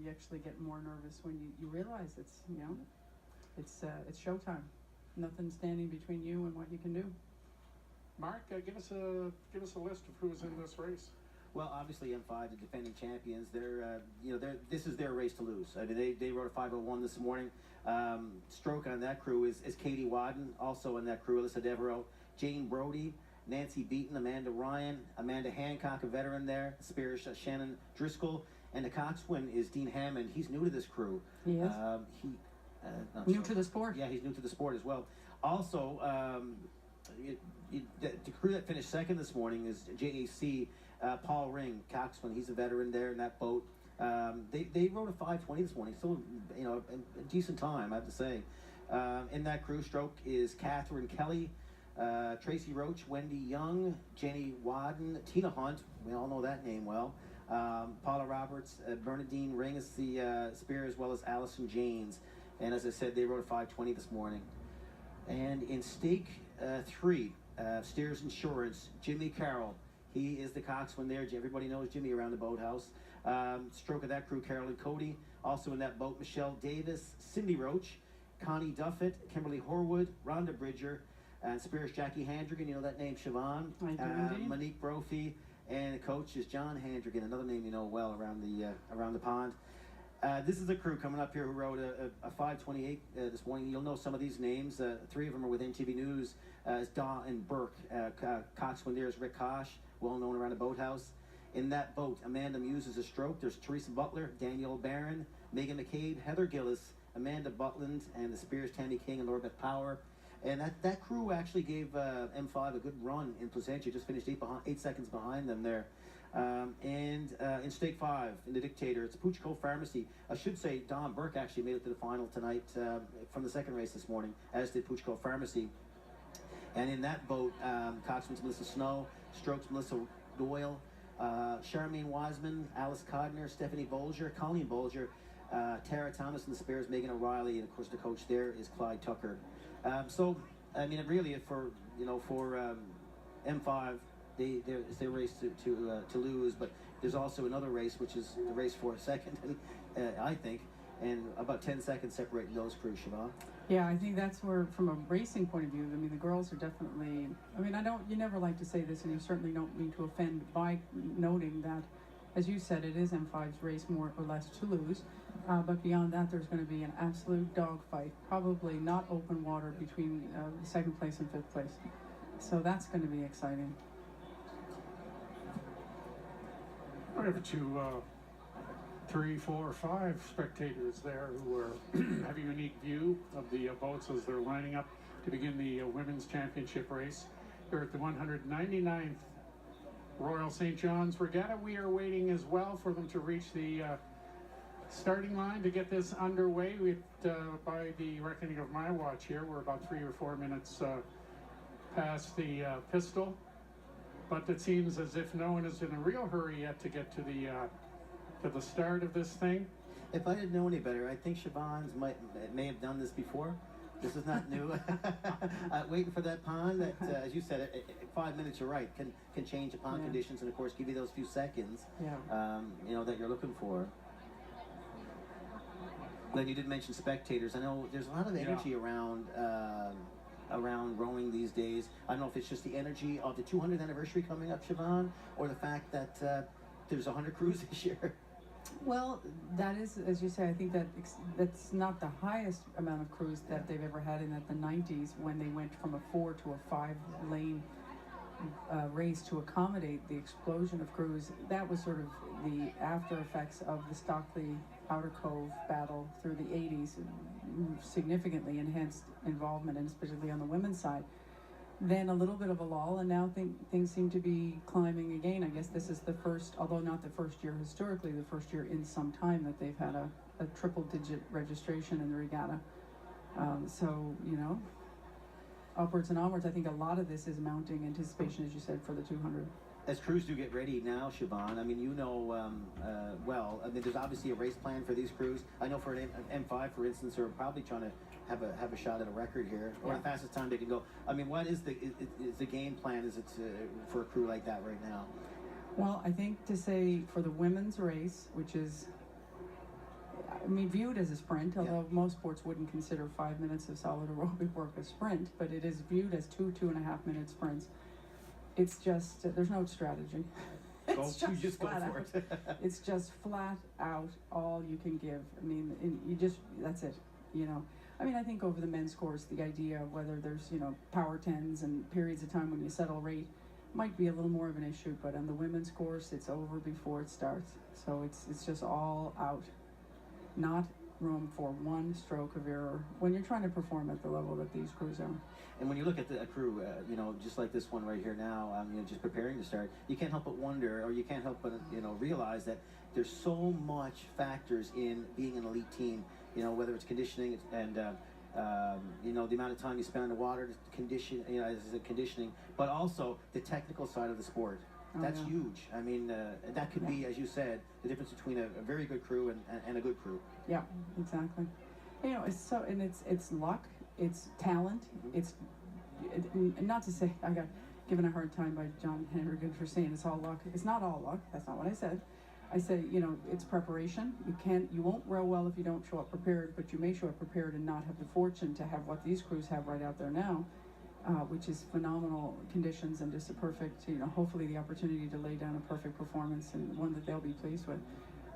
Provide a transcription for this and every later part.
you actually get more nervous when you realize it's, you know, it's showtime. Nothing standing between you and what you can do. Mark, give us a list of who's in this race. Well, obviously M5, the defending champions. This is their race to lose. I mean, they rode a 5:01 this morning. Stroke on that crew is Katie Wadden, also in that crew. Alyssa Devereaux, Jane Brody, Nancy Beaton, Amanda Ryan, Amanda Hancock, a veteran there. Spears Shannon Driscoll, and the coxswain is Dean Hammond. He's new to this crew. He is. New to the sport. Yeah, he's new to the sport as well. Also, the crew that finished second this morning is JAC. Paul Ring, coxswain. He's a veteran there in that boat. They rode a 5:20 this morning. Still, you know, a decent time, I have to say. In that crew, stroke is Catherine Kelly, Tracy Roach, Wendy Young, Jenny Wadden, Tina Hunt. We all know that name well. Paula Roberts, Bernadine Ring is the spear, as well as Allison Janes. And as I said, they rode a 5:20 this morning. And in stake 3, Steers Insurance, Jimmy Carroll. He is the coxswain there. Everybody knows Jimmy around the boathouse. Stroke of that crew, Carol and Cody. Also in that boat, Michelle Davis, Cindy Roach, Connie Duffett, Kimberly Horwood, Rhonda Bridger, and Spears Jackie Handrigan. You know that name, Siobhan. I do indeed. Monique Brophy, and the coach is John Handrigan, another name you know well around the pond. This is a crew coming up here who rode a 5:28 this morning. You'll know some of these names. 3 of them are with NTV News. It's Dawe and Burke. Coxswain there is Rick Kosh, well known around the boathouse. In that boat, Amanda Muse is a stroke. There's Teresa Butler, Danielle Barron, Megan McCabe, Heather Gillis, Amanda Butland, and the Spears, Tammy King, and Elizabeth Power. And that crew actually gave M5 a good run in Placentia. Just finished 8 seconds behind them there. In stake 5, in the Dictator, it's Cove Pharmacy. I should say Don Burke actually made it to the final tonight from the second race this morning, as did Cove Pharmacy. And in that boat, coxswain's Melissa Snow, strokes Melissa Doyle, Charmaine Wiseman, Alice Codner, Stephanie Bolger, Colleen Bolger, Tara Thomas, and the Spears, Megan O'Reilly, and of course the coach there is Clyde Tucker. So, I mean, really, for M5, it's their race to lose, but there's also another race, which is the race for second, I think, and about 10 seconds separating those crews, Siobhan. Yeah, I think that's where, from a racing point of view, I mean, the girls are definitely, I mean, you never like to say this, and you certainly don't mean to offend by noting that, as you said, it is M5's race more or less to lose, but beyond that, there's going to be an absolute dogfight, probably not open water between second place and fifth place. So that's going to be exciting. I have 2, 3, 4, 5 spectators there who are have a unique view of the boats as they're lining up to begin the Women's Championship race. Here at the 199th Royal St. John's Regatta, we are waiting as well for them to reach the starting line to get this underway. By the reckoning of my watch here, we're about 3 or 4 minutes past the pistol, but it seems as if no one is in a real hurry yet to get to the start of this thing. If I didn't know any better, I think Siobhan's may have done this before. This is not new. Waiting for that pond that, as you said, 5 minutes, you're right, can change the pond conditions and, of course, give you those few seconds, that you're looking for. Glenn, you did mention spectators. I know there's a lot of energy around rowing these days. I don't know if it's just the energy of the 200th anniversary coming up, Siobhan, or the fact that there's 100 crews this year. Well, that is, as you say, I think that's not the highest amount of crews that they've ever had in the 90s, when they went from a 4 to a 5 lane race to accommodate the explosion of crews. That was sort of the after effects of the Stockley Outer Cove battle through the 80s, significantly enhanced involvement, and especially on the women's side. Then a little bit of a lull, and now things seem to be climbing again. I guess this is the first, although not the first year historically, the first year in some time that they've had a triple-digit registration in the regatta. So, upwards and onwards. I think a lot of this is mounting anticipation, as you said, for the 200. As crews do get ready now, Siobhan, I mean, well, I mean, there's obviously a race plan for these crews. I know for an M5, for instance, are probably trying to have a shot at a record here, or the fastest time they can go. I mean, what is the game plan? Is it for a crew like that right now? Well, I think to say for the women's race, which is I mean, viewed as a sprint, although most sports wouldn't consider 5 minutes of solid aerobic work a sprint, but it is viewed as 2.5 minute sprints. It's just, there's no strategy. Just go for it. It's just flat out all you can give. I mean, that's it, you know. I mean, I think over the men's course, the idea of whether there's, you know, power tens and periods of time when you settle rate might be a little more of an issue, but on the women's course, it's over before it starts. So it's just all out. Not room for one stroke of error when you're trying to perform at the level that these crews are. And when you look at the crew, you know, just like this one right here now, you know, just preparing to start, you can't help but wonder, or you can't help but, you know, realize that there's so much factors in being an elite team, you know, whether it's conditioning and, you know, the amount of time you spend on the water, you know, as conditioning, but also the technical side of the sport. That's huge. I mean, that could be, as you said, the difference between a very good crew and a good crew. Yeah, exactly. You know, it's so, and it's luck, it's talent, it's, not to say, I got given a hard time by John Henrigan for saying it's all luck. It's not all luck. That's not what I said. I said, you know, it's preparation. You won't row well if you don't show up prepared, but you may show up prepared and not have the fortune to have what these crews have right out there now. Which is phenomenal conditions and just a perfect, you know, hopefully the opportunity to lay down a perfect performance and one that they'll be pleased with.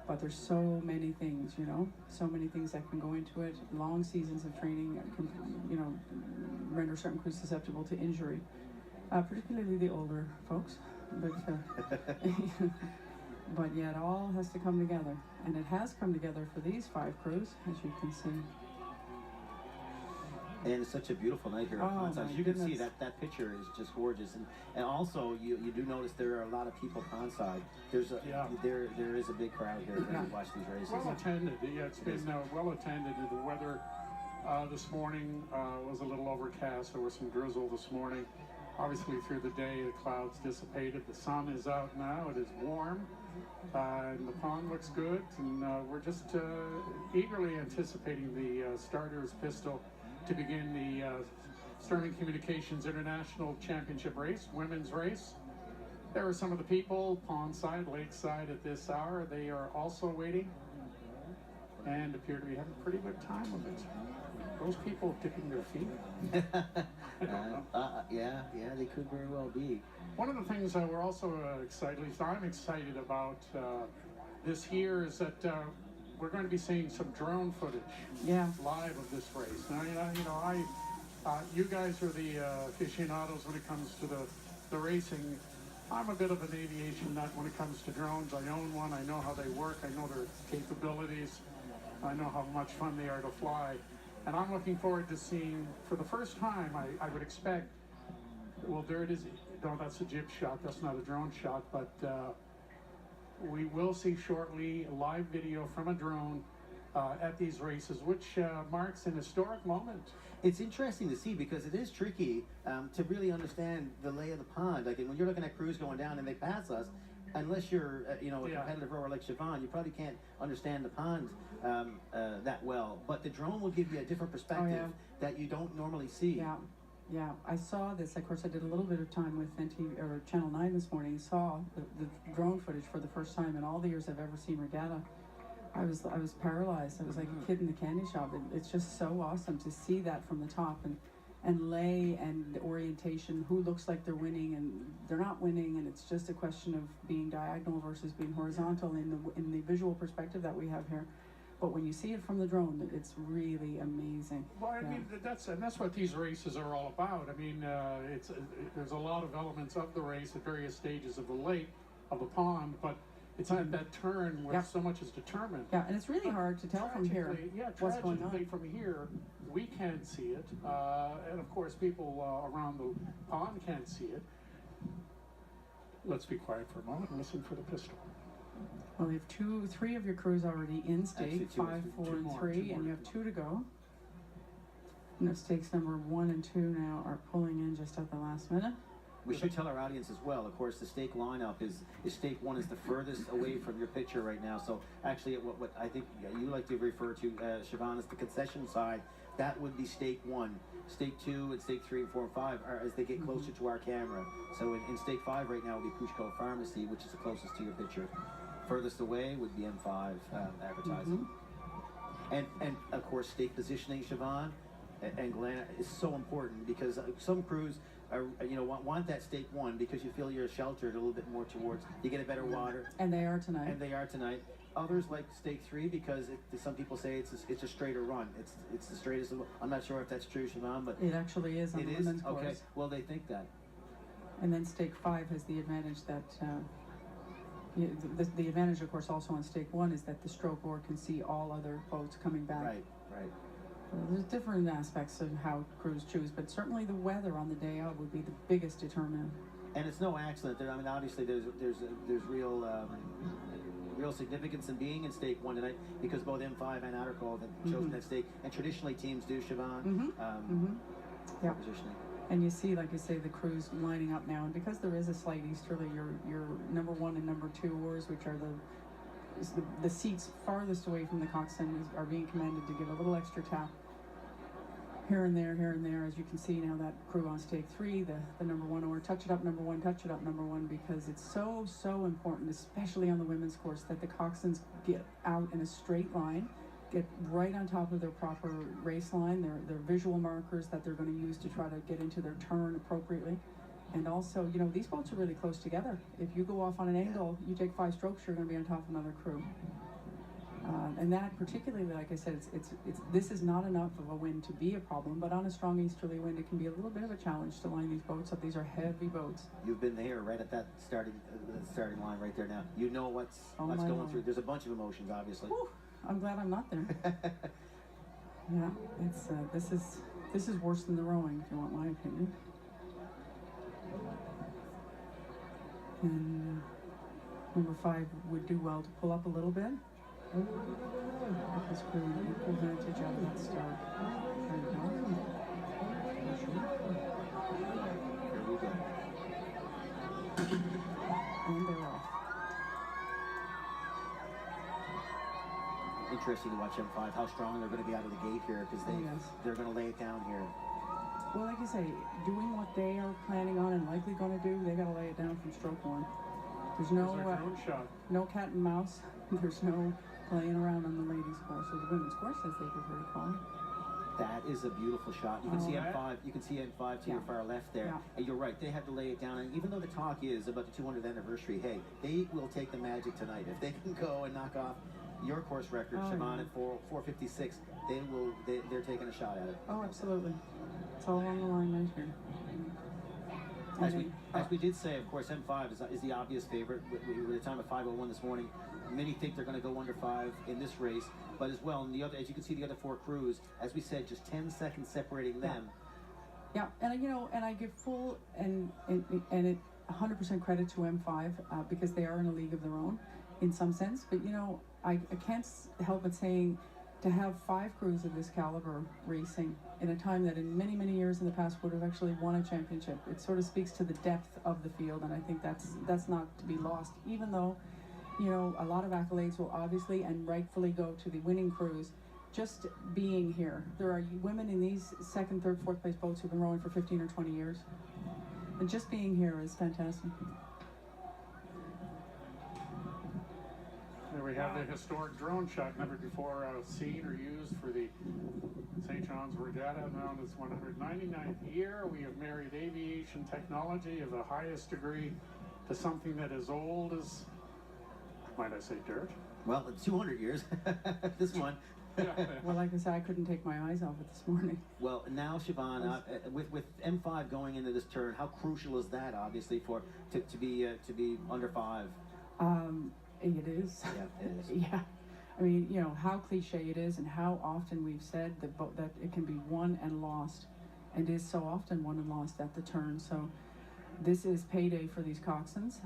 But there's so many things, you know, so many things that can go into it. Long seasons of training can, you know, render certain crews susceptible to injury, particularly the older folks. But, but yeah, it all has to come together. And it has come together for these 5 crews, as you can see. And it's such a beautiful night here. As you can see, that picture is just gorgeous, and also you do notice there are a lot of people pondside. There is a big crowd here to watch these races. Well attended. Yeah, it's been well attended. The weather this morning was a little overcast. There was some drizzle this morning. Obviously, through the day, the clouds dissipated. The sun is out now. It is warm, and the pond looks good. And we're just eagerly anticipating the starters pistol to begin the Stirling Communications International Championship race, women's race. There are some of the people pondside, lakeside at this hour. They are also waiting and appear to be having a pretty good time with it. Those people dipping their feet. Yeah, they could very well be. One of the things we're also I'm excited about this year is that we're going to be seeing some drone footage live of this race. Now, you know, you guys are the aficionados when it comes to the racing. I'm a bit of an aviation nut when it comes to drones. I own one. I know how they work. I know their capabilities. I know how much fun they are to fly. And I'm looking forward to seeing, for the first time, I would expect, well, there it is. No, that's a jib shot. That's not a drone shot, but we will see shortly a live video from a drone at these races, which marks an historic moment. It's interesting to see because it is tricky to really understand the lay of the pond. Like when you're looking at crews going down and they pass us, unless you're a competitive rower like Siobhan, you probably can't understand the pond that well. But the drone will give you a different perspective that you don't normally see. Yeah, I saw this. Of course, I did a little bit of time with NTV or Channel 9 this morning. Saw the drone footage for the first time in all the years I've ever seen Regatta. I was paralyzed. I was like a kid in the candy shop. It's just so awesome to see that from the top and lay and orientation. Who looks like they're winning and they're not winning, and it's just a question of being diagonal versus being horizontal in the visual perspective that we have here. But when you see it from the drone, it's really amazing. Well, I mean, that's what these races are all about. I mean, there's a lot of elements of the race at various stages of the lake, of the pond, but it's at that turn where so much is determined. Yeah, and it's really hard to tell from here what's going on. From here, we can't see it, and of course, people around the pond can't see it. Let's be quiet for a moment and listen for the pistol. Well, you have 3 of your crews already in stake, 5, 4, and 3, and you have 2 to go. And stakes number 1 and 2 now are pulling in just at the last minute. We should tell our audience as well, of course, the stake lineup is stake 1 is the furthest away from your picture right now. So actually what I think you like to refer to, Siobhan, is the concession side. That would be stake 1. Stake 2 and stake 3 and 4 and 5 are as they get closer to our camera. So in stake 5 right now would be Pushko Pharmacy, which is the closest to your picture. Furthest away would be M5 advertising. And of course, stake positioning, Siobhan and Glenn, is so important because some crews are, want that stake one because you feel you're sheltered a little bit more towards, you get a better water. And they are tonight. And they are tonight. Others like stake three because some people say it's a straighter run. It's the straightest. I'm not sure if that's true, Siobhan, but it actually is on the women's course. Okay. Well, they think that. And then stake 5 has the advantage that the advantage, of course, also on stake 1 is that the stroke oar can see all other boats coming back. Right. There's different aspects of how crews choose, but certainly the weather on the day out would be the biggest determinant. And it's no accident. I mean, obviously, there's real significance in being in stake 1 tonight because both M5 and Outer Cove have chosen that stake, and traditionally teams do, Siobhan. Yeah. Positioning. And you see, like you say, the crews lining up now, and because there is a slight easterly, your number 1 and number 2 oars, which are the seats farthest away from the coxswain, are being commanded to give a little extra tap here and there, as you can see now. That crew on stake 3, the number 1 oar, touch it up number 1, touch it up number 1, because it's so important, especially on the women's course, that the coxswains get out in a straight line, get right on top of their proper race line, their visual markers that they're going to use to try to get into their turn appropriately. And also, these boats are really close together. If you go off on an angle, you take 5 strokes, you're going to be on top of another crew. And that particularly, like I said, this is not enough of a wind to be a problem, but on a strong easterly wind, it can be a little bit of a challenge to line these boats up. These are heavy boats. You've been there, right at that starting line right there now. You know what's going through. There's a bunch of emotions, obviously. Whew, I'm glad I'm not there. Yeah, it's this is worse than the rowing, if you want my opinion. And number 5 would do well to pull up a little bit. This crew an equal advantage out of that start. There you go. Here we go. And they're off. Interesting to watch M5, how strong they're going to be out of the gate here because they're going to lay it down here. Well, like you say, doing what they are planning on and likely going to do, they got to lay it down from stroke 1. There's no cat and mouse. There's no playing around on the ladies' course or the women's course, as they prefer to call it. That is a beautiful shot. You can see M5. You can see M5 to your far left there. Yeah. And you're right. They have to lay it down. And even though the talk is about the 200th anniversary, hey, they will take the magic tonight. If they can go and knock off your course record, Siobhan, at 4:56, they're taking a shot at it. Oh, absolutely. It's all along the line right here. As we did say, of course, M5 is the obvious favorite. With a time of 5:01 this morning, many think they're going to go under 5 in this race, but as well, in the other, as you can see, the other 4 crews, as we said, just 10 seconds separating them. Yeah, and I give full and 100% credit to M5 because they are in a league of their own, in some sense. But I can't help but saying, to have 5 crews of this caliber racing in a time that in many years in the past would have actually won a championship, it sort of speaks to the depth of the field, and I think that's not to be lost, even though a lot of accolades will obviously and rightfully go to the winning crews. Just being here, there are women in these 2nd, 3rd, 4th place boats who've been rowing for 15 or 20 years, and just being here is fantastic. There we have the historic drone shot, never before seen or used for the St. John's Regatta, known as 199th year. We have married aviation technology of the highest degree to something that is old as, might I say, dirt? Well, it's 200 years. This one. Well, like I said, I couldn't take my eyes off it this morning. Well, now, Siobhan, with M5 going into this turn, how crucial is that, obviously, to be under 5? It is. Yeah, it is. Yeah. I mean, how cliche it is and how often we've said that it can be won and lost, and is so often won and lost at the turn. So this is payday for these coxswains.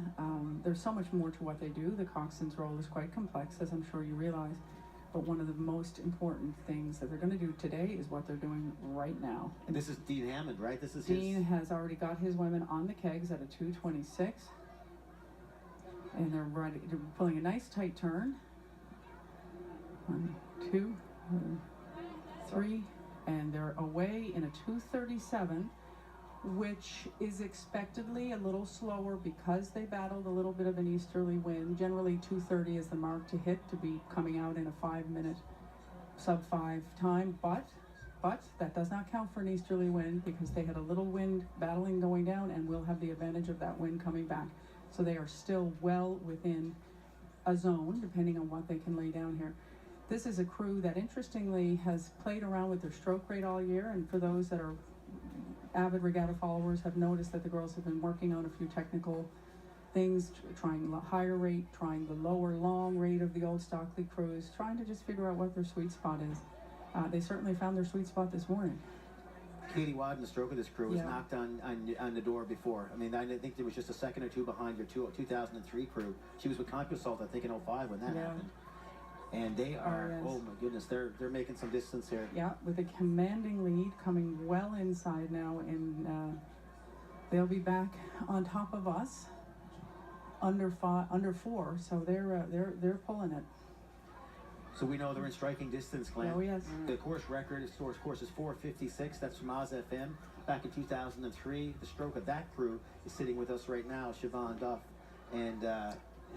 There's so much more to what they do. The coxswain's role is quite complex, as I'm sure you realize. But one of the most important things that they're going to do today is what they're doing right now. And this is Dean Hammond, right? Dean has already got his women on the kegs at a 2:26. And they're pulling a nice tight turn. 1, 2, 3, and they're away in a 2:37, which is expectedly a little slower because they battled a little bit of an easterly wind. Generally 2:30 is the mark to hit to be coming out in a 5-minute sub-5 time, but that does not count for an easterly wind because they had a little wind battling going down and will have the advantage of that wind coming back. So they are still well within a zone, depending on what they can lay down here. This is a crew that interestingly has played around with their stroke rate all year, and for those that are avid regatta followers have noticed that the girls have been working on a few technical things, trying higher rate, trying the lower long rate of the old Stockley crews, trying to just figure out what their sweet spot is. They certainly found their sweet spot this morning. Katie Wadden, the stroke of this crew, was Yeah. knocked on the door before. I mean, I think there was just a second or two behind your 2003 crew. She was with CompuSalt, I think, in 05 when that Yeah. happened. And they are, yes. oh my goodness, they're making some distance here. Yeah, with a commanding lead coming well inside now, and they'll be back on top of us under 4. So they're pulling it. So we know they're in striking distance, Glenn. Oh yes. The course record is 4:56. That's from Oz FM back in 2003. The stroke of that crew is sitting with us right now, Siobhan Duff. And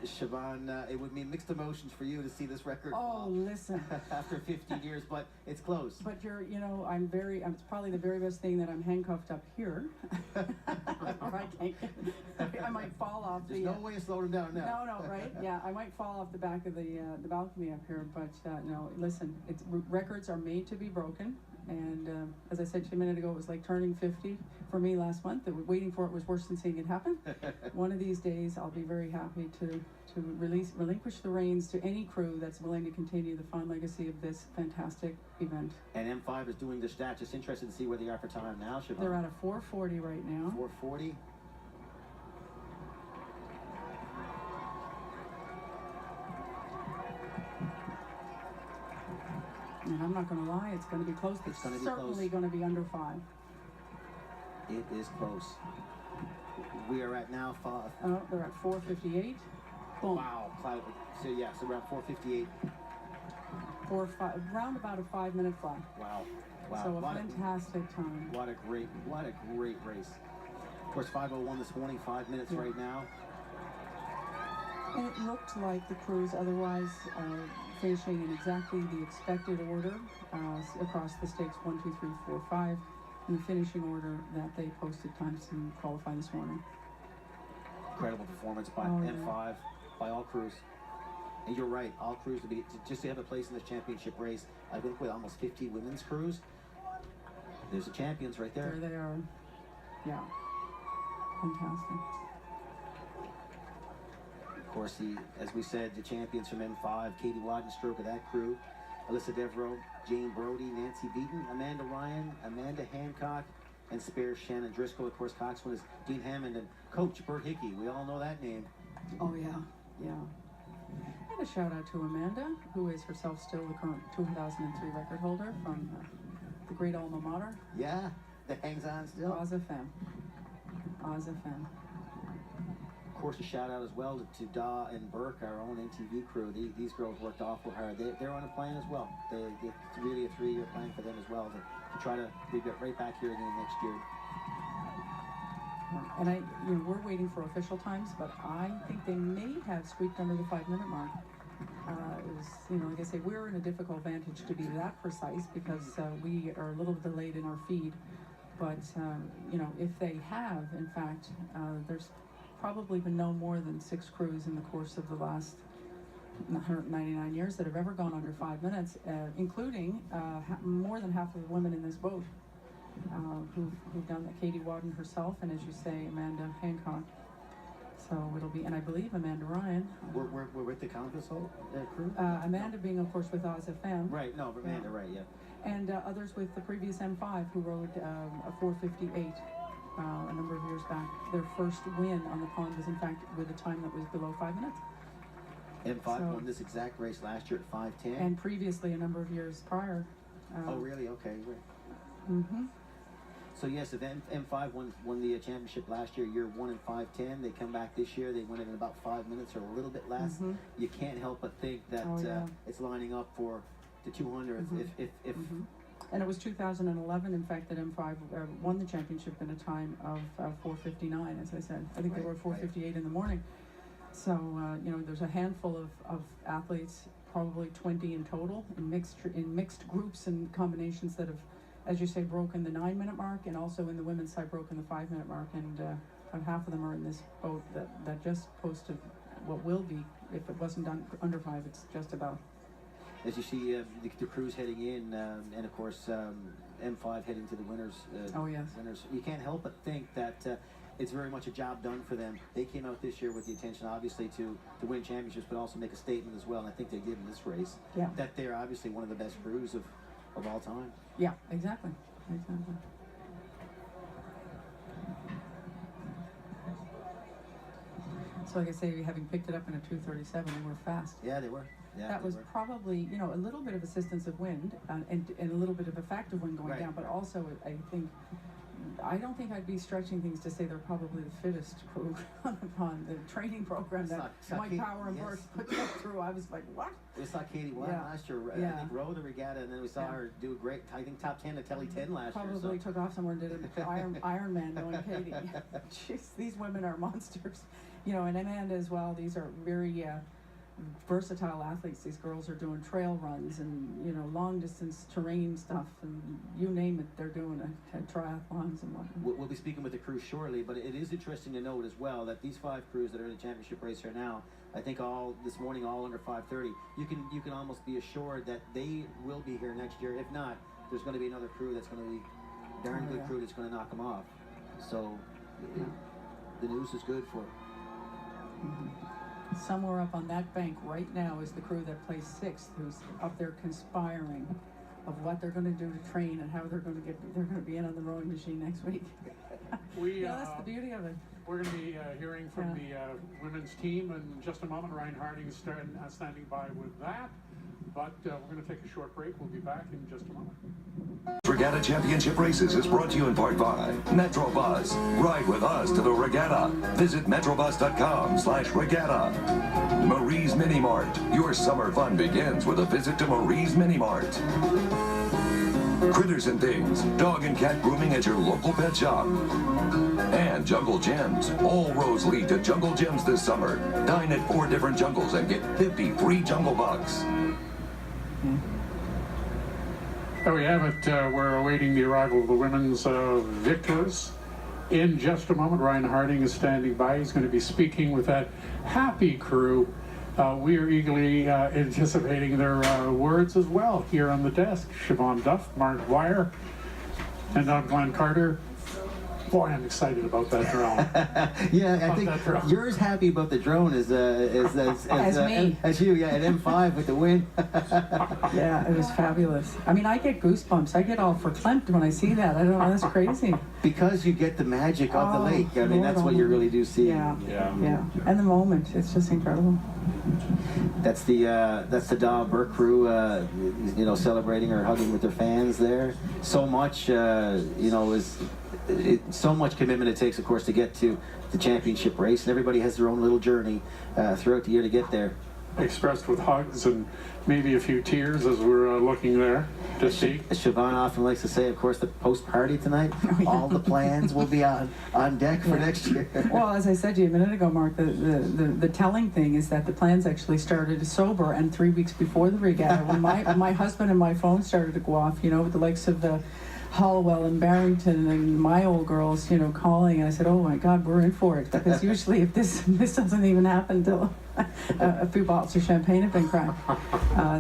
Siobhan, it would mean mixed emotions for you to see this record Oh, fall listen. after 15 years, but it's close. But it's probably the very best thing that I'm handcuffed up here. Or I might fall off There's no way to slow them down now. No, right? Yeah, I might fall off the back of the balcony up here, but no, listen, records are made to be broken. And as I said to you a minute ago, it was like turning 50 for me last month. Waiting for it was worse than seeing it happen. One of these days, I'll be very happy to relinquish the reins to any crew that's willing to continue the fine legacy of this fantastic event. And M5 is doing the stats. Just interested to see where they are for time now, Siobhan. They're at a 4:40 right now. 4:40. And I'm not going to lie, it's going to be close. It's gonna be certainly close. going to be under 5. It is close. We are at now 5. Oh, they're at 4:58. Boom. Wow, cloud. So yeah, so around 4:58. 4-5, round about a 5-minute fly. Wow, wow. So a What fantastic time. what a great race. Of course, 5:01 this morning, 5 minutes Yeah. right now. And it looked like the crews otherwise finishing in exactly the expected order across the stakes 1, 2, 3, 4, 5, in the finishing order that they posted times to qualify this morning. Incredible performance by Oh, yeah. M5, by all crews. And you're right, all crews just to have a place in this championship race. I think with almost 50 women's crews, there's the champions right there. There they are. Yeah. Fantastic. Of course, as we said, the champions from M5, Katie Wadden, stroke of that crew, Alyssa Devereaux, Jane Brody, Nancy Beaton, Amanda Ryan, Amanda Hancock, and spare Shannon Driscoll. Of course, coxswain is Dean Hammond, and coach Burke Hickey. We all know that name. Oh, yeah. Yeah. And a shout out to Amanda, who is herself still the current 2003 record holder from the great alma mater, Yeah, that hangs on still. Oz FM. Oz FM. Of course, a shout out as well to Dawe and Burke, our own NTV crew. These girls worked awful hard. They're on a plan as well. It's really a 3-year plan for them as well to try to be right back here again next year. And we're waiting for official times, but I think they may have squeaked under the 5-minute mark. It was, like I say, we're in a difficult vantage to be that precise because we are a little delayed in our feed. But, if they have, in fact, there's probably been no more than 6 crews in the course of the last 199 years that have ever gone under 5 minutes, including more than half of the women in this boat who've done that. Katie Wadden herself, and as you say, Amanda Hancock. So it'll be, and I believe Amanda Ryan. We're with the CompuSalt crew? Amanda being, of course, with Oz FM. Right, no, but Amanda, right, yeah. And others with the previous M5 who rode a 4:58 a number of years back. Their first win on the pond was, in fact, with a time that was below 5 minutes. M5 So- won this exact race last year at 5:10. And previously, a number of years prior. Oh, really? Okay, right. Mm-hmm. So yes, if M5 won the championship last year, year 1 and 5:10, they come back this year, they won it in about 5 minutes or a little bit less. Mhm. You can't help but think that Oh, yeah. it's lining up for the 200th. Mhm. If Mm-hmm. And it was 2011, in fact, that M5 won the championship in a time of 4:59, as I said. I think they Right, were 4:58 in the morning. So, there's a handful of athletes probably 20 in total in mixed groups and combinations that have, as you say, broken the 9-minute mark, and also in the women's side broken the 5-minute mark, and about half of them are in this boat that just posted what will be, if it wasn't done under 5, it's just about. As you see the crews heading in, and of course M5 heading to the winners. Oh yes. Winners. You can't help but think that it's very much a job done for them. They came out this year with the intention, obviously, to win championships, but also make a statement as well. And I think they did in this race. Yeah. That they're obviously one of the best crews of all time. Yeah, exactly. Exactly. So like I say, having picked it up in a 2:37, they were fast. Yeah, they were. Yeah, that was probably, you know, a little bit of assistance of wind and a little bit of a fact of wind going right, down, but also I don't think I'd be stretching things to say they're probably the fittest crew on the training program that Mike Power and Burke put them through. I was like, what? We saw Katie Watt last year, I think, row the regatta, and then we saw her do a great, I think, top 10 at Telly 10 last year. Probably took off somewhere and did an Ironman knowing Katie. Jeez, these women are monsters. You know, and Amanda as well, these are very versatile athletes. These girls are doing trail runs and, you know, long distance terrain stuff, and you name it, they're doing it, triathlons and whatnot. We'll be speaking with the crew shortly, but it is interesting to note as well that these 5 crews that are in the championship race here now, I think all this morning, all under 5:30, you can almost be assured that they will be here next year. If not, there's going to be another crew that's going to be darn good crew that's going to knock them off. So the news is good for it. Somewhere up on that bank right now is the crew that placed 6th, who's up there conspiring of what they're going to do to train and how they're going to be in on the rowing machine next week. That's the beauty of it. We're going to be hearing from the women's team in just a moment. Ryan Harding is standing by with that. But we're going to take a short break. We'll be back in just a moment. Regatta Championship Races is brought to you in part by Metrobus. Ride with us to the regatta. Visit metrobus.com/regatta. Marie's Mini Mart. Your summer fun begins with a visit to Marie's Mini Mart. Critters and Things. Dog and cat grooming at your local pet shop. And Jungle Gems. All roads lead to Jungle Gems this summer. Dine at 4 different jungles and get 50 free Jungle Bucks. There we have it. We're awaiting the arrival of the women's victors. In just a moment, Ryan Harding is standing by. He's going to be speaking with that happy crew. We are eagerly anticipating their words as well here on the desk. Siobhan Duff, Mark Dwyer, and I'm Glenn Carter. Boy, I'm excited about that drone. I think you're as happy about the drone as me. As you, at M5 with the win. Yeah, it was fabulous. I mean, I get goosebumps. I get all verklempt when I see that. I don't know, that's crazy. Because you get the magic of the lake. I mean, that's what you really do see. Yeah. And the moment, it's just incredible. That's the Dawe Burke crew, celebrating or hugging with their fans there. So much, so much commitment it takes, of course, to get to the championship race, and everybody has their own little journey throughout the year to get there. Expressed with hugs and maybe a few tears as we're looking there to see. As Siobhan often likes to say, of course, the post-party tonight, all the plans will be on deck for next year. Well, as I said to you a minute ago, Mark, the telling thing is that the plans actually started sober and 3 weeks before the regatta, when my husband and my phone started to go off, with the likes of the Hollowell and Barrington and my old girls, calling, and I said, oh my God, we're in for it, because usually if this doesn't even happen till a few bottles of champagne have been cracked.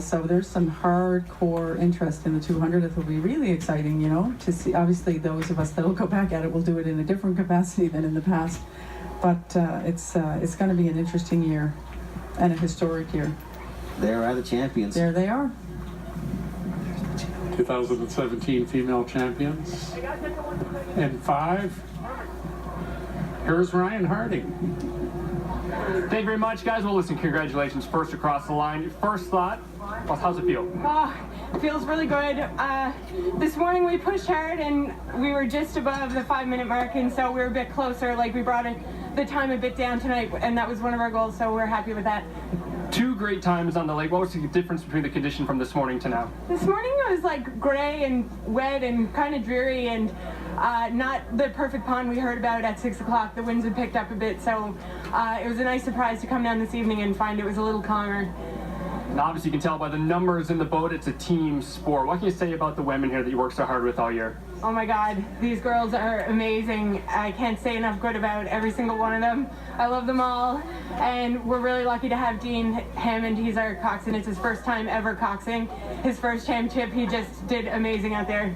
So there's some hardcore interest in the 200. It will be really exciting, to see. Obviously, those of us that will go back at it will do it in a different capacity than in the past, but it's going to be an interesting year and a historic year. There are the champions. There they are. 2017 female champions. And 5. Here's Ryan Harding. Thank you very much, guys. Well, listen, congratulations first across the line. First thought, well, how's it feel? Oh, it feels really good. This morning we pushed hard and we were just above the 5-minute mark, and so we were a bit closer. Like, we brought the time a bit down tonight, and that was one of our goals, so we're happy with that. 2 great times on the lake. What was the difference between the condition from this morning to now? This morning it was like gray and wet and kind of dreary, and not the perfect pond we heard about at 6 o'clock. The winds had picked up a bit, so it was a nice surprise to come down this evening and find it was a little calmer. And obviously you can tell by the numbers in the boat, it's a team sport. What can you say about the women here that you work so hard with all year? Oh my God, these girls are amazing. I can't say enough good about every single one of them. I love them all, and we're really lucky to have Dean Hammond. He's our coxswain. It's his first time ever coxing. His first championship, he just did amazing out there.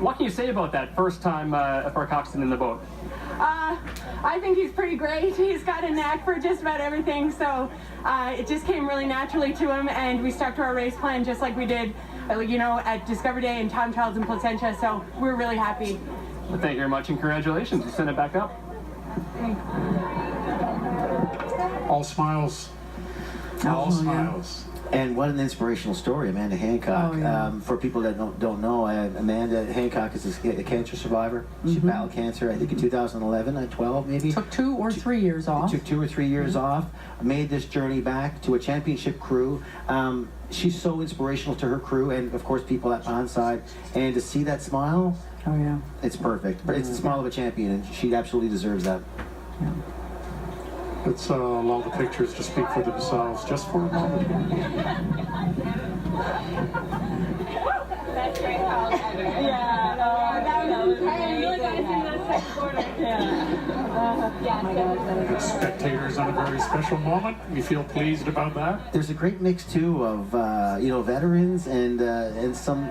What can you say about that first time for a coxswain in the boat? I think he's pretty great. He's got a knack for just about everything, so it just came really naturally to him, and we stuck to our race plan just like we did, you know, at Discovery Day and Time Trials in Placentia, so we're really happy. Well, thank you very much, and congratulations. We'll send it back up. All smiles. All smiles. And what an inspirational story, Amanda Hancock. Oh, yeah. For people that don't know, Amanda Hancock is a cancer survivor. She battled cancer, I think, in 2011, 12 maybe. Took 2 or 3 years off. Took 2 or 3 years off. Made this journey back to a championship crew. She's so inspirational to her crew and, of course, people at Pondside. And to see that smile, Oh yeah. it's perfect. It's the smile of a champion, and she absolutely deserves that. Yeah. Let's allow the pictures to speak for themselves just for a moment. That's great, Carl. Yeah, that was The spectators on a very special moment. We feel pleased about that. There's a great mix too of you know, veterans and some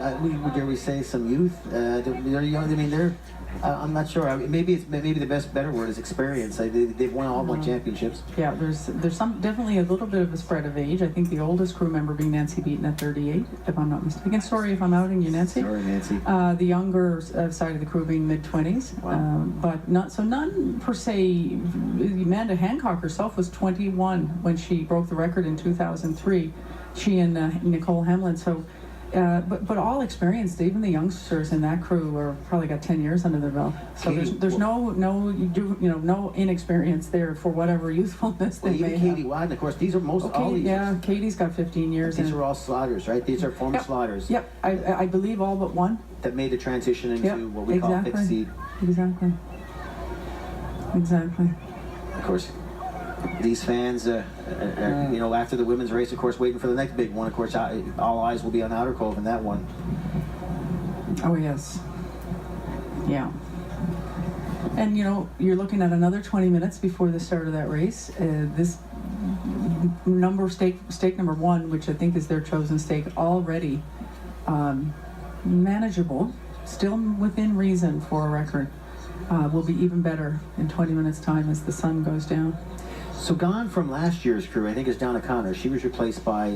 dare we say some youth. They're young. I mean, they're. I'm not sure. Maybe the better word is experience. They've won championships. Yeah, there's definitely a little bit of a spread of age. I think the oldest crew member being Nancy Beaton at 38, if I'm not mistaken. Sorry if I'm outing you, Nancy. Sorry, Nancy. The younger side of the crew being mid-20s, Wow. but none per se. Amanda Hancock herself was 21 when she broke the record in 2003. She and Nicole Hamlin. So. But all experienced, even the youngsters in that crew are probably got 10 years under their belt. So there's no inexperience there for whatever youthfulness they may even Katie have. Wadden, of course. These are all these. Yeah, Katie's got 15 years. These are all slaughters, right? These are former Yep. slaughters. Yep, I believe all but one. That made the transition into Yep, what we call fifth seed. Exactly. Of course, these fans, you know, after the women's race, of course, waiting for the next big one. Of course, all eyes will be on Outer Cove in that one. Oh yes. Yeah. And you know, you're looking at another 20 minutes before the start of that race. This stake number 1, which I think is their chosen stake, already manageable, still within reason for a record, will be even better in 20 minutes time as the sun goes down. So gone from last year's crew, I think is Donna Connor. She was replaced by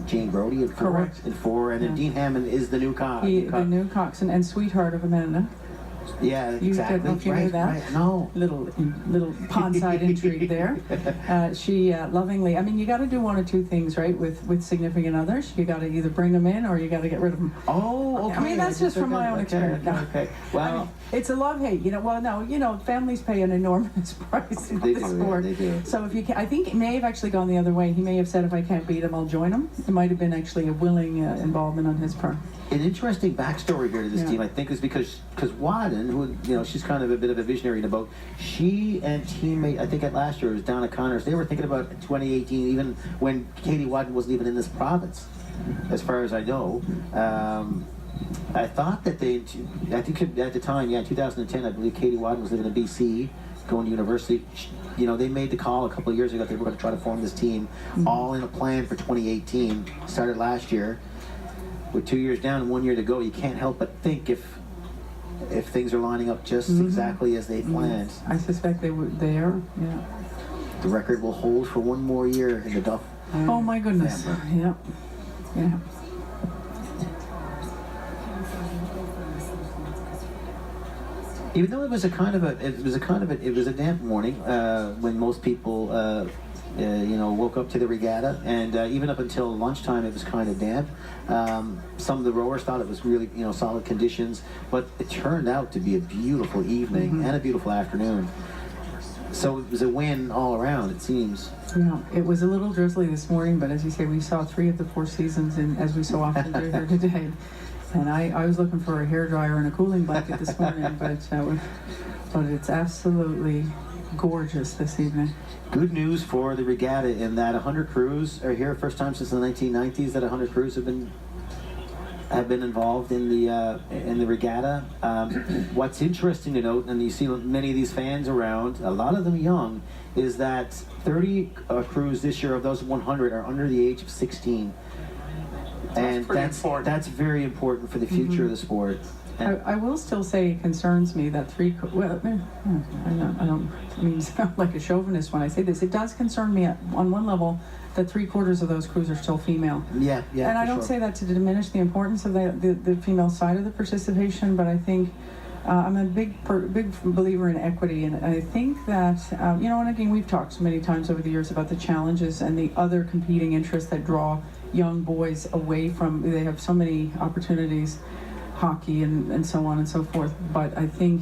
Jane Brody at 4. Correct. At 4, and then Dean Hammond is the new The new coxswain and sweetheart of Amanda. Yeah, You exactly. don't you know that? Right. No. Little pondside intrigue there. She lovingly. I mean, you got to do one or two things, right? With significant others, you got to either bring them in or you got to get rid of them. Oh, okay. I mean, that's just from my own experience. Okay. Well, I mean, it's a love-hate, you know. Well, no, you know, families pay an enormous price in this sport. They do. So if you can, I think it may have actually gone the other way. He may have said, if I can't beat him, I'll join him. It might have been actually a willing involvement on his part. An interesting backstory here to this team, I think, is because Wadden, who, you know, she's kind of a bit of a visionary in the boat. She and teammate, I think at last year, it was Donna Connors. They were thinking about 2018, even when Katie Wadden wasn't even in this province, as far as I know. I thought that I think at the time, yeah, 2010, I believe Katie Wadden was living in BC, going to university. You know, they made the call a couple of years ago that they were going to try to form this team, all in a plan for 2018. Started last year. With 2 years down and 1 year to go, you can't help but think if things are lining up just exactly as they planned. I suspect they are. Yeah. The record will hold for 1 more year in the Duff. Oh my goodness. Family. Yeah. Even though it was a damp morning when most people you know, woke up to the regatta, and even up until lunchtime it was kind of damp. Some of the rowers thought it was really, you know, solid conditions, but it turned out to be a beautiful evening and a beautiful afternoon. So it was a win all around, it seems. Yeah, it was a little drizzly this morning, but as you say, we saw 3 of the 4 seasons, and as we so often do here today. And I was looking for a hairdryer and a cooling blanket this morning, but it's absolutely gorgeous this evening. Good news for the regatta in that 100 crews are here. First time since the 1990s that 100 crews have been involved in the regatta. What's interesting to note, and you see many of these fans around, a lot of them young, is that 30 crews this year of those 100 are under the age of 16. And that's very important for the future of the sport. I will still say it concerns me that I don't mean to sound like a chauvinist when I say this. It does concern me on one level that 3/4 of those crews are still female. Yeah. And I don't say that to diminish the importance of the female side of the participation, but I think I'm a big believer in equity, and I think that, and again, we've talked so many times over the years about the challenges and the other competing interests that draw young boys away from, they have so many opportunities, hockey and so on and so forth, but I think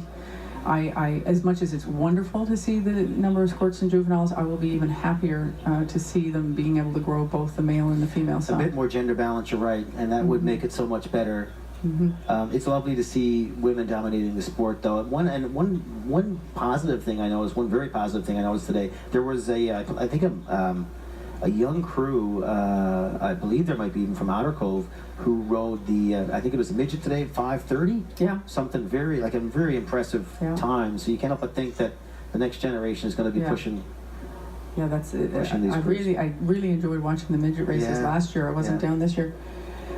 I as much as it's wonderful to see the number of squirts and juveniles, I will be even happier to see them being able to grow both the male and the female side. A bit more gender balance, you're right, and that would make it so much better. It's lovely to see women dominating the sport, though. One positive thing I noticed, one very positive thing I noticed today, there was a young crew, I believe there might be even from Outer Cove, who rode I think it was a midget today, 5:30? Yeah. Something a very impressive time. So you can't help but think that the next generation is going to be pushing. Yeah, that's it. I crews. really enjoyed watching the midget races last year. I wasn't down this year.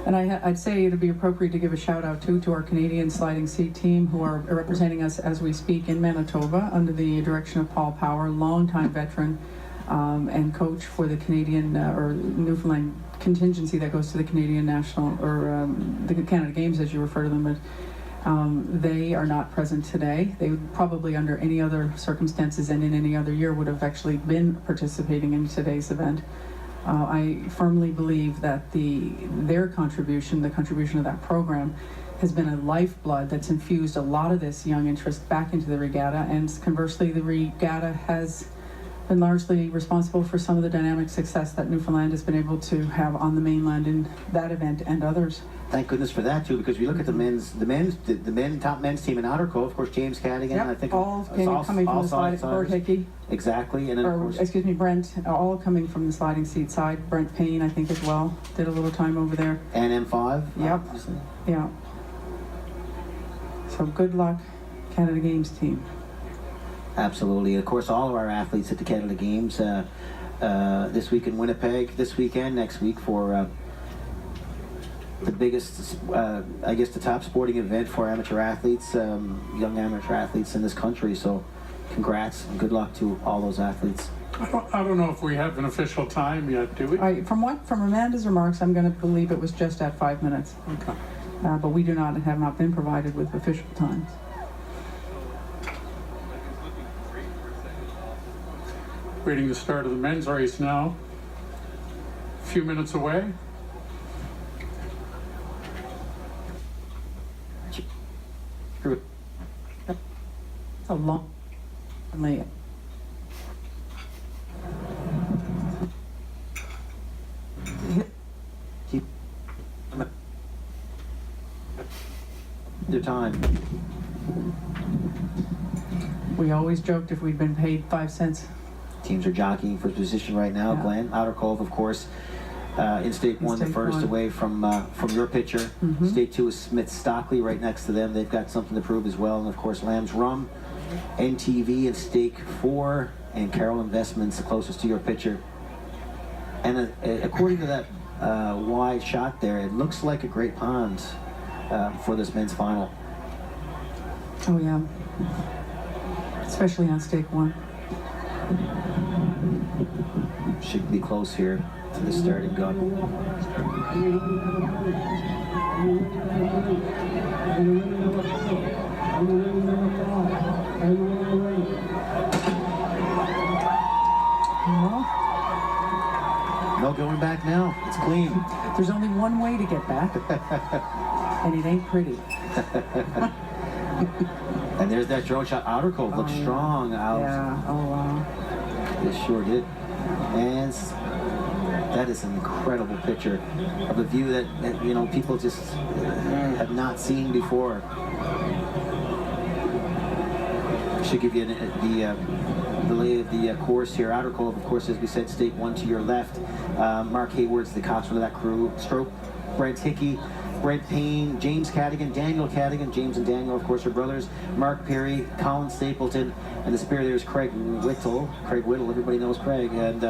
And I'd say it'd be appropriate to give a shout out to our Canadian sliding seat team, who are representing us as we speak in Manitoba under the direction of Paul Power, longtime veteran and coach for the Canadian or Newfoundland contingency that goes to the Canadian national or the Canada Games, as you refer to them. But they are not present today. They would probably, under any other circumstances and in any other year, would have actually been participating in today's event. I firmly believe that their contribution, the contribution of that program, has been a lifeblood that's infused a lot of this young interest back into the regatta, and conversely, the regatta has been largely responsible for some of the dynamic success that Newfoundland has been able to have on the mainland in that event and others. Thank goodness for that too, because we look at the top men's team in Outer Cove, of course, James Cadigan, I think coming from the sliding, Bert Hickey. Exactly, and then of course, Brent, all coming from the sliding seat side. Brent Payne, I think, as well, did a little time over there. And M5. Yep. Yeah. So good luck, Canada Games team. Absolutely. Of course, all of our athletes at the Canada Games this week in Winnipeg, this weekend, next week for the biggest, I guess, the top sporting event for amateur athletes, young amateur athletes in this country. So congrats and good luck to all those athletes. I don't know if we have an official time yet, do we? From Amanda's remarks, I'm going to believe it was just at 5 minutes. Okay. But we have not been provided with official times. Waiting the start of the men's race now. A few minutes away. A long lay. Keep your time. We always joked if we'd been paid 5 cents. Teams are jockeying for position right now. Yeah. Glenn, Outer Cove, of course, in State 1, the first away from your pitcher. State 2 is Smith Stockley right next to them. They've got something to prove as well. And of course, Lamb's Rum, NTV in Stake 4, and Carroll Investments the closest to your pitcher. And according to that wide shot there, it looks like a great pond for this men's final. Oh yeah, especially on Stake 1. Should be close here to the starting gun. No going back now. It's clean. There's only one way to get back, and it ain't pretty. And there's that drone shot. Outer Cove looks strong out. Yeah. Oh wow. It sure did. And that is an incredible picture of a view that people just have not seen before. Should give you the lay of the course here. Outer Cove, of course, as we said, stake 1 to your left. Mark Hayward's the coxswain of that crew. Stroke, Brent Hickey, Brent Payne, James Cadigan, Daniel Cadigan. James and Daniel, of course, are brothers. Mark Perry, Colin Stapleton, and the spear there is Craig Whittle. Craig Whittle, everybody knows Craig. And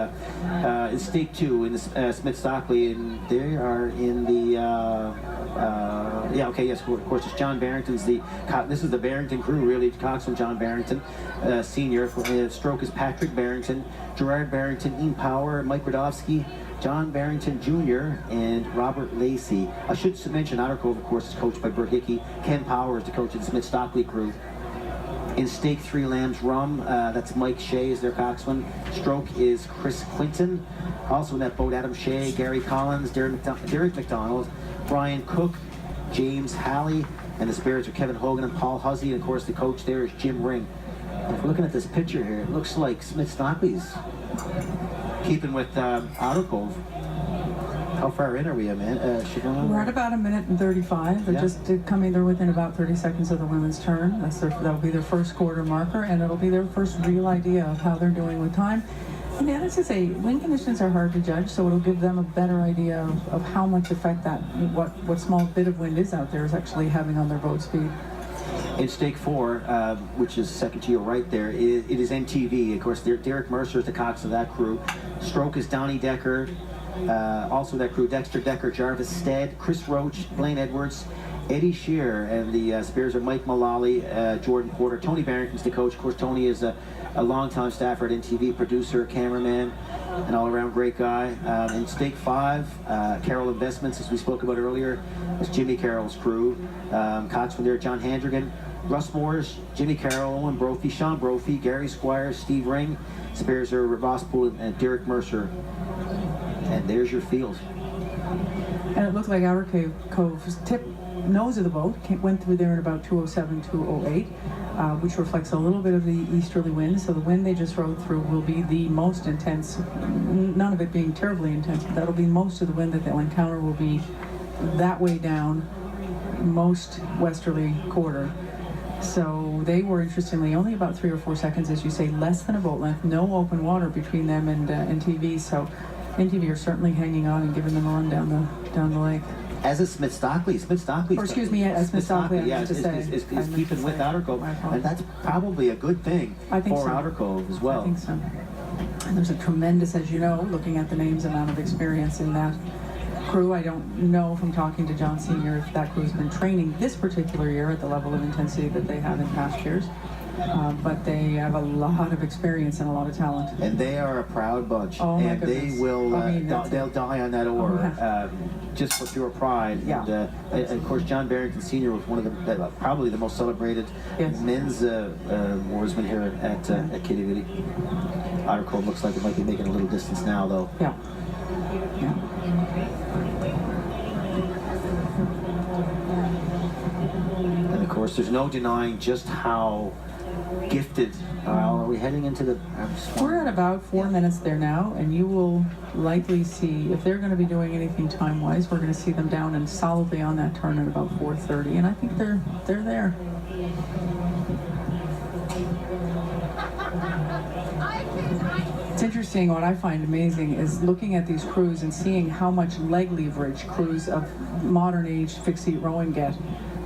in stake 2 in the Smith Stockley, and they are in the of course, it's John Barrington's this is the Barrington crew, really. Coxswain John Barrington, senior. Stroke is Patrick Barrington, Gerard Barrington, Ian Power, Mike Radovsky, John Barrington Jr., and Robert Lacey. I should mention Outer Cove, of course, is coached by Burke Hickey. Ken Power is the coach of the Smith Stockley crew. In stake 3, Lamb's Rum, that's Mike Shea is their coxswain. Stroke is Chris Quinton. Also in that boat, Adam Shea, Gary Collins, Derek McDonald, Brian Cook, James Halley, and the spirits are Kevin Hogan and Paul Huzzy, and of course the coach there is Jim Ring. And if we're looking at this picture here, it looks like Smith Stockley's keeping with Outer Cove. How far in are we, man? Siobhan? We're at about 1:35. They're just coming. They're within about 30 seconds of the women's turn. That'll be their first quarter marker, and it'll be their first real idea of how they're doing with time. And yeah, that's to say, wind conditions are hard to judge, so it'll give them a better idea of how much effect that what small bit of wind is out there is actually having on their boat speed. In stake 4, which is second to your right there, it is NTV. Of course, Derek Mercer is the cox of that crew. Stroke is Donnie Decker. Also that crew, Dexter Decker, Jarvis Stead, Chris Roach, Blaine Edwards, Eddie Shearer, and the spears are Mike Mullally, Jordan Porter. Tony Barrington's the coach. Of course, Tony is a longtime staffer at NTV, producer, cameraman, an all-around great guy. In stake 5, Carroll Investments, as we spoke about earlier, is Jimmy Carroll's crew. Coxswain there, John Handrigan, Russ Moores, Jimmy Carroll, Owen Brophy, Sean Brophy, Gary Squires, Steve Ring. Spears are Ross Poole and Derek Mercer. And there's your field. And it looked like Outer Cove's tip nose of the boat went through there in about 207, 208, which reflects a little bit of the easterly wind. So the wind they just rode through will be the most intense, none of it being terribly intense, but that'll be most of the wind that they'll encounter will be that way down, most westerly quarter. So they were, interestingly, only about 3 or 4 seconds, as you say, less than a boat length, no open water between them and NTV. So NTV are certainly hanging on and giving them a run down the lake. As is Smith Stockley. Smith Stockley. Or excuse me, as Smith Stockley, is keeping with Outer Cove, and that's probably a good thing for Outer Cove as well. I think so. And there's a tremendous, as you know, looking at the names, amount of experience in that crew. I don't know from talking to John Sr. if that crew's been training this particular year at the level of intensity that they have in past years. But they have a lot of experience and a lot of talent. And they are a proud bunch. Oh, and goodness. They will, they'll die on that oar, just for pure pride. Yeah. And of course, John Barrington Sr. was one of the, probably the most celebrated men's oarsmen here at Kitty Witty. Outer Cove looks like it might be making a little distance now, though. Yeah. Yeah. And of course, there's no denying just how gifted. Are we heading into the... We're at about 4 minutes there now, and you will likely see, if they're going to be doing anything time-wise, we're going to see them down and solidly on that turn at about 4:30, and I think they're there. It's interesting, what I find amazing is looking at these crews and seeing how much leg leverage crews of modern age fixed seat rowing get.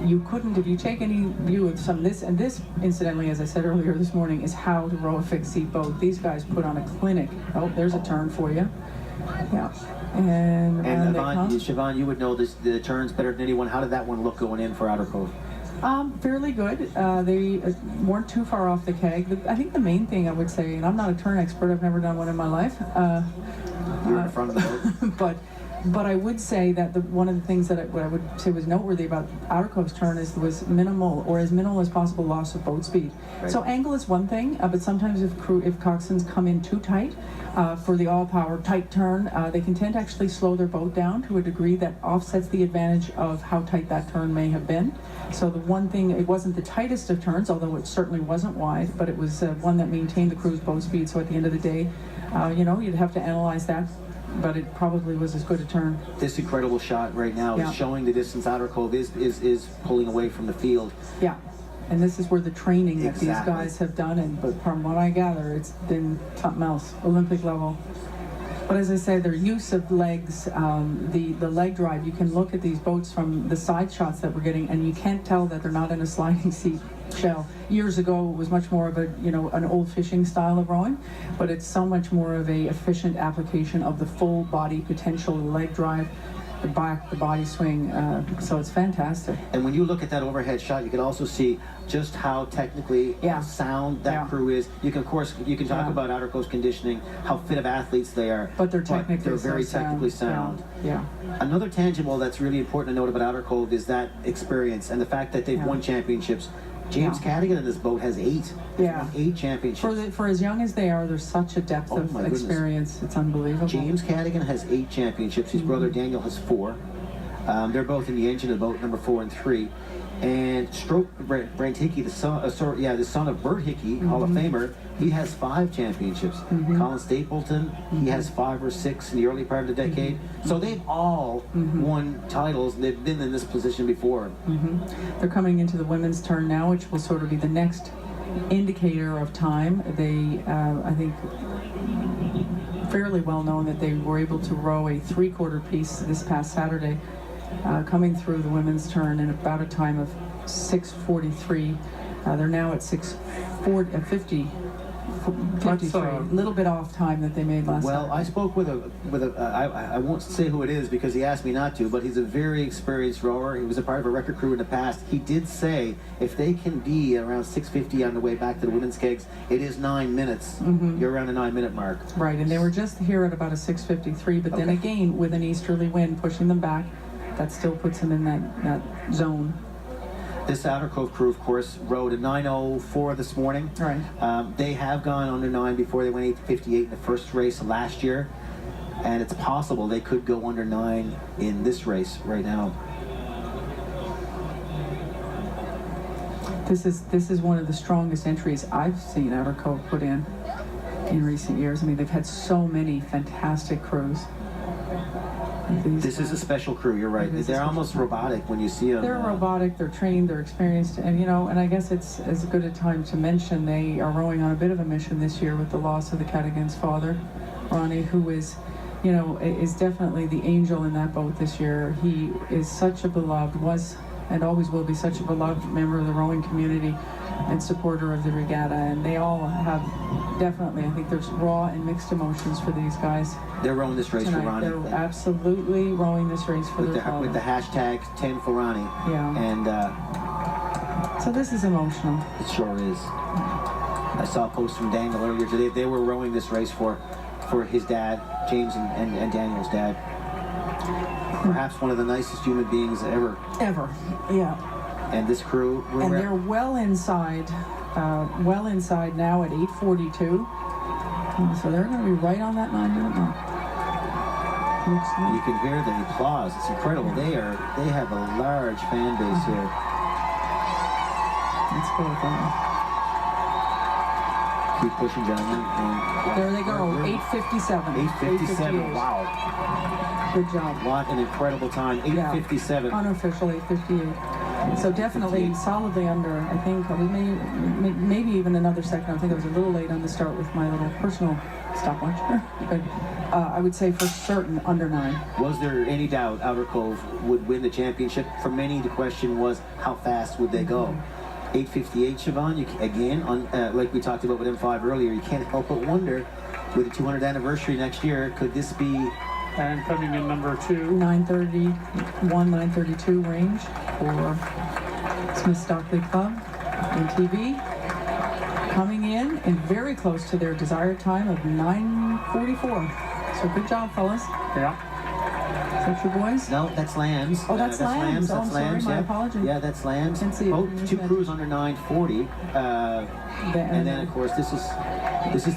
You couldn't, if you take any view of some of this, and this, incidentally, as I said earlier this morning, is how to row a fixed seat boat. These guys put on a clinic. Oh, there's a turn for you. Yeah. And Siobhan, you would know the turns better than anyone. How did that one look going in for Outer Cove? Fairly good. They weren't too far off the keg. I think the main thing I would say, and I'm not a turn expert, I've never done one in my life. You're in the front of the boat. But I would say that one of the things that I would say was noteworthy about Outer Cove's turn was minimal, or as minimal as possible, loss of boat speed. Right. So angle is one thing, but sometimes if coxswains come in too tight for the all-power tight turn, they can tend to actually slow their boat down to a degree that offsets the advantage of how tight that turn may have been. So the one thing, it wasn't the tightest of turns, although it certainly wasn't wide, but it was one that maintained the crew's boat speed. So at the end of the day, you'd have to analyze that. But it probably was as good a turn. This incredible shot right now is showing the distance Outer Cove is pulling away from the field. Yeah. And this is where the training that these Exactly. guys have done, and but from what I gather, it's been something else, Olympic level. But as I say, their use of legs, the leg drive, you can look at these boats from the side shots that we're getting, and you can't tell that they're not in a sliding seat shell. Years ago, it was much more of a, an old fishing style of rowing, but it's so much more of a efficient application of the full body potential, the leg drive, the back, the body swing, so it's fantastic. And when you look at that overhead shot, you can also see just how technically sound that crew is. You can, of course, talk about Outer Coast conditioning, how fit of athletes they are. But they're technically they're very technically sound. Yeah. Another tangible that's really important to note about Outer Cove is that experience and the fact that they've won championships. James Cadigan in this boat has 8. Yeah. 8 championships. For as young as they are, there's such a depth of experience. It's unbelievable. James Cadigan has 8 championships. His brother Daniel has 4. They're both in the engine of boat number 4 and 3. And Brent Hickey, the son of Bert Hickey, Hall of Famer, he has 5 championships. Colin Stapleton, he has 5 or 6 in the early part of the decade. So they've all won titles, and they've been in this position before. They're coming into the women's turn now, which will sort of be the next indicator of time. They, I think, fairly well known that they were able to row a 3/4 piece this past Saturday, coming through the women's turn in about a time of 6:43. They're now at 6:50. 53, a little bit off time that they made last Well, Saturday. I spoke with I won't say who it is because he asked me not to, but he's a very experienced rower. He was a part of a record crew in the past. He did say if they can be around 6:50 on the way back to the women's kegs, it is 9 minutes. You're around the 9-minute mark. Right, and they were just here at about a 6:53, but then again, with an easterly wind pushing them back, that still puts them in that zone. This Outer Cove crew, of course, rode a 9:04 this morning. Right. They have gone under 9 before. They went 8:58 in the first race last year, and it's possible they could go under 9 in this race right now. This is one of the strongest entries I've seen Outer Cove put in recent years. I mean, they've had so many fantastic crews. This is a special crew, you're right. They're almost robotic when you see them. They're robotic, they're trained, they're experienced, and and I guess it's as good a time to mention they are rowing on a bit of a mission this year with the loss of the Cadigan's father, Ronnie, who is, is definitely the angel in that boat this year. He is such a beloved, was and always will be such a beloved member of the rowing community and supporter of the regatta, and they all have definitely, I think there's raw and mixed emotions for these guys. They're rowing this race tonight. for Ronnie. They're absolutely rowing this race for their father. With the hashtag 10 for Ronnie. Yeah. And so this is emotional. it sure is. I saw a post from Daniel earlier today. They were rowing this race for his dad, James and Daniel's dad. Perhaps one of the nicest human beings ever. Ever, yeah. And this crew, And they're well inside now at 8:42. So they're going to be right on that 9-minute mark. you can hear the applause. It's incredible. They have a large fan base here. Let's go with that. Keep pushing, gentlemen. And There they go, 8:57. 8:57. Wow. Good job. What an incredible time. 8:57. Unofficial 8:58. So definitely solidly under, I think, maybe even another second. I think I was a little late on the start with my little personal stopwatch. But I would say for certain under 9. Was there any doubt Outer Cove would win the championship? For many, the question was, how fast would they go? 8:58, Siobhan, like we talked about with M5 earlier, you can't help but wonder, with the 200th anniversary next year, could this be... And coming in number 2. 9:31, 9:32 range for Smith Stockley Club, NTV. Coming in and very close to their desired time of 9:44. So good job, fellas. Yeah. Is that your boys? No, that's Lambs. Oh, that's Lambs. Oh, I'm sorry, Lambs, my yeah. apologies. Yeah, that's Lambs. Didn't see it. Both 2 crews under 9:40. And then, of course, this is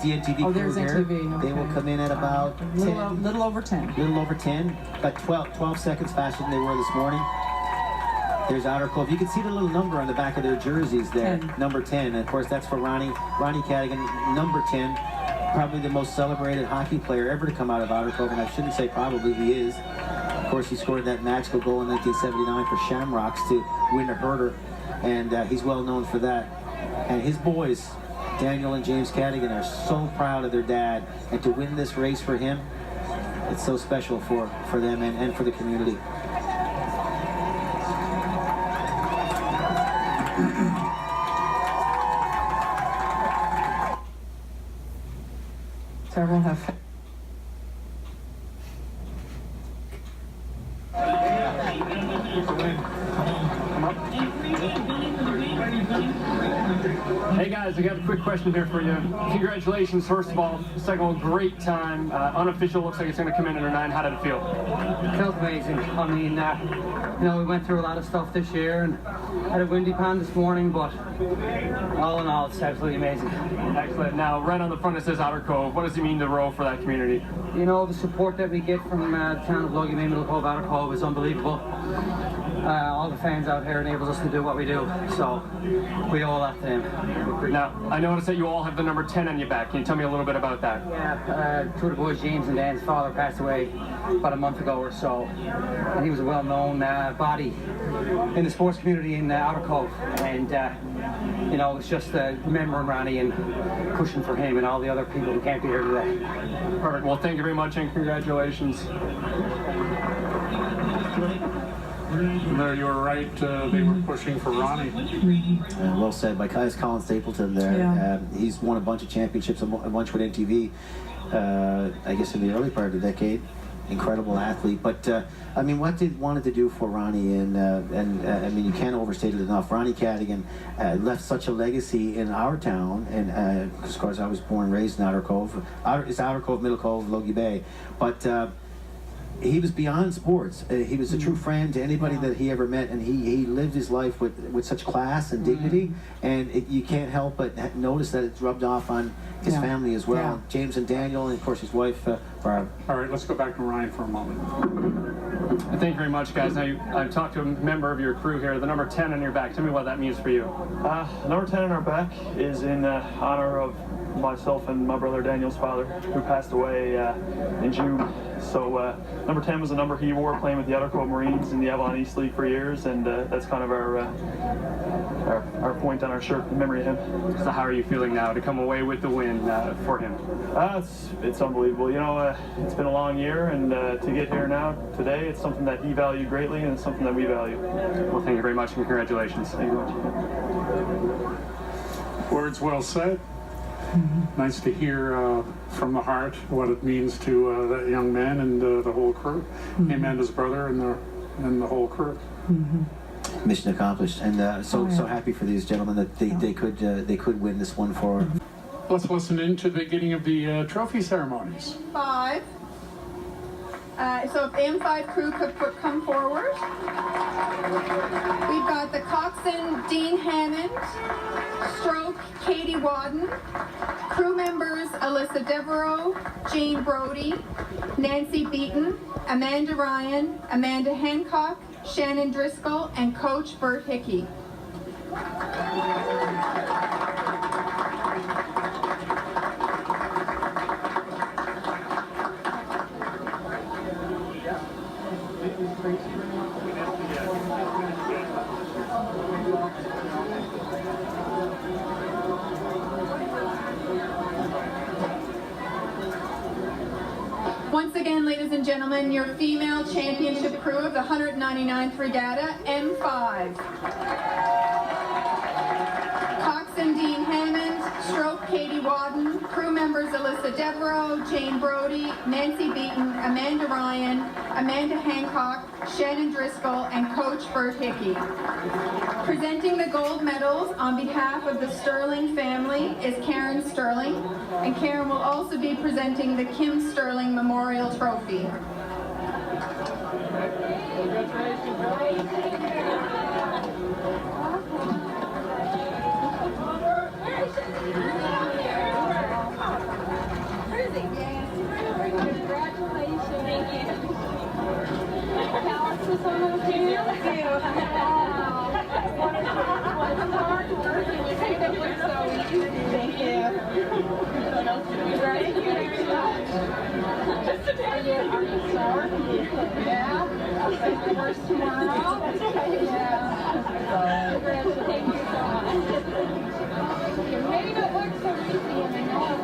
the NTV Oh, crew there's here. NTV. They will Okay. come in at about 10. Little over 10. Little over 10, but 12 seconds faster than they were this morning. There's Outer Cove. You can see the little number on the back of their jerseys there. 10. Number 10. And of course, that's for Ronnie Cadigan, number 10. Probably the most celebrated hockey player ever to come out of Outer Cove, and I shouldn't say probably, he is. Of course, he scored that magical goal in 1979 for Shamrocks to win a herder, and he's well known for that. And his boys, Daniel and James Cadigan, are so proud of their dad, and to win this race for him, it's so special for them and for the community. Several have. Hey guys, I got a quick question here for you. Congratulations, first of all. Second of all, great time. Unofficial, looks like it's going to come in under 9. How did it feel? It felt amazing. I mean, you know, we went through a lot of stuff this year and had a windy pan this morning, but all in all, it's absolutely amazing. Excellent. Now, right on the front it says Outer Cove. What does it mean to row for that community? You know, the support that we get from the town of Logie Middle Cove, Outer Cove is unbelievable. All the fans out here enables us to do what we do, so we owe a lot to them. Now, I noticed that you all have the number 10 on your back. Can you tell me a little bit about that? Yeah, two of the boys, James and Dan's father, passed away about a month ago or so, and he was a well-known body in the sports community in Outer Cove, and you know, it's just remembering Ronnie and pushing for him and all the other people who can't be here today. Perfect. Well, thank you very much and congratulations. There, you were right. They were pushing for Ronnie. Well said by Colin Stapleton there. Yeah. He's won a bunch of championships, a bunch with NTV, I guess in the early part of the decade. Incredible athlete. But, I mean, what they wanted to do for Ronnie, and I mean, you can't overstate it enough. Ronnie Cadigan left such a legacy in our town, and of course I was born and raised in Outer Cove. It's Outer Cove, Middle Cove, Logie Bay. But he was beyond sports. He was a true friend to anybody that he ever met, and he lived his life with such class and dignity, and you can't help but notice that it's rubbed off on his family as well. Yeah. James and Daniel, and of course his wife, Barb. All right, let's go back to Ryan for a moment. Thank you very much, guys. Now, I've talked to a member of your crew here, the number 10 on your back. Tell me what that means for you. Number 10 on our back is in honor of myself and my brother Daniel's father, who passed away in June. So number 10 was a number he wore playing with the Outer Cove Marines in the Avalon East League for years, and that's kind of our point on our shirt in memory of him. So how are you feeling now to come away with the win for him? It's unbelievable. You know, it's been a long year, and to get here now today, it's something that he valued greatly, and it's something that we value. Well, thank you very much, and congratulations. Thank you very much. Words well said. Nice to hear from the heart what it means to that young man and the whole crew, him and his brother and the whole crew. Mission accomplished, and so happy for these gentlemen that they could win this one for. Let's listen in to the beginning of the trophy ceremonies. 5. So if the M5 crew could come forward. We've got the coxswain Dean Hammond, stroke Katie Wadden, crew members Alyssa Devereaux, Jane Brody, Nancy Beaton, Amanda Ryan, Amanda Hancock, Shannon Driscoll, and Coach Bert Hickey. Once again, ladies and gentlemen, your female championship crew of the 199th Regatta, M5. Coxswain Dean Hammond, stroke Katie Wadden, crew members Alyssa Devereaux, Jane Brody, Nancy Beaton, Amanda Ryan, Amanda Hancock, Shannon Driscoll, and Coach Bert Hickey. Presenting the gold medals on behalf of the Stirling family is Karen Stirling, and Karen will also be presenting the Kim Stirling Memorial Trophy. Yeah. course tomorrow. Yeah. Thank you so much. It may not look so easy, and I know it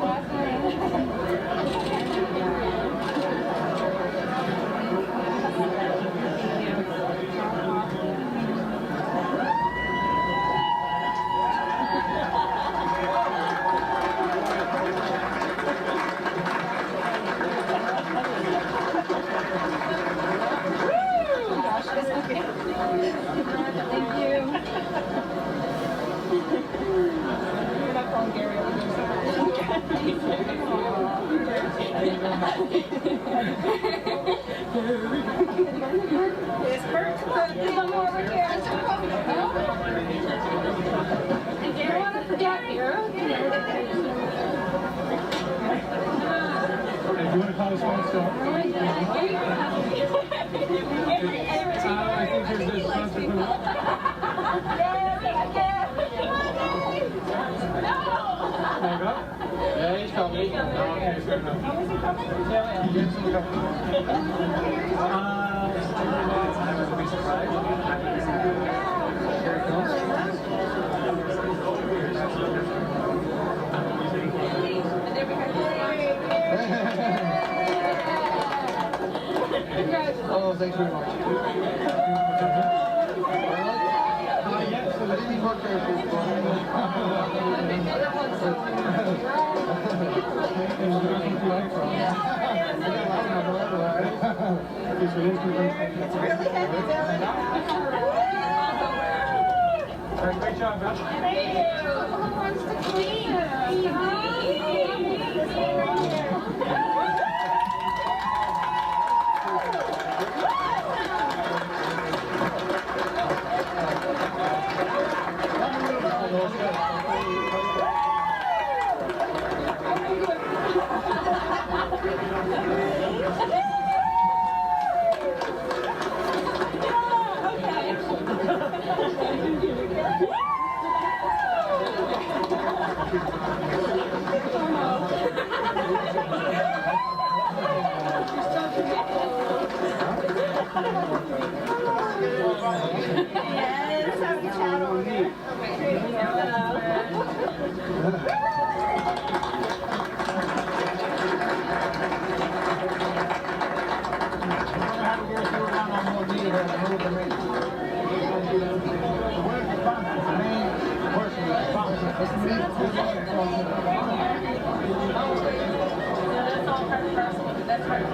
Thank you. You're not calling Gerry over there. It's Burke. There's one more over here. And Gerry, want to forget here. Okay, do you want to call us home still? I think there's this sponsor from Yeah, he's coming. Okay, fair enough. Yeah, he gets him coming. I was a bit surprised. Here it goes. Oh, thanks very much. So the leading worker is great job, Bill. Thank you. Who wants to clean? Yes, have a chat over there. That's right.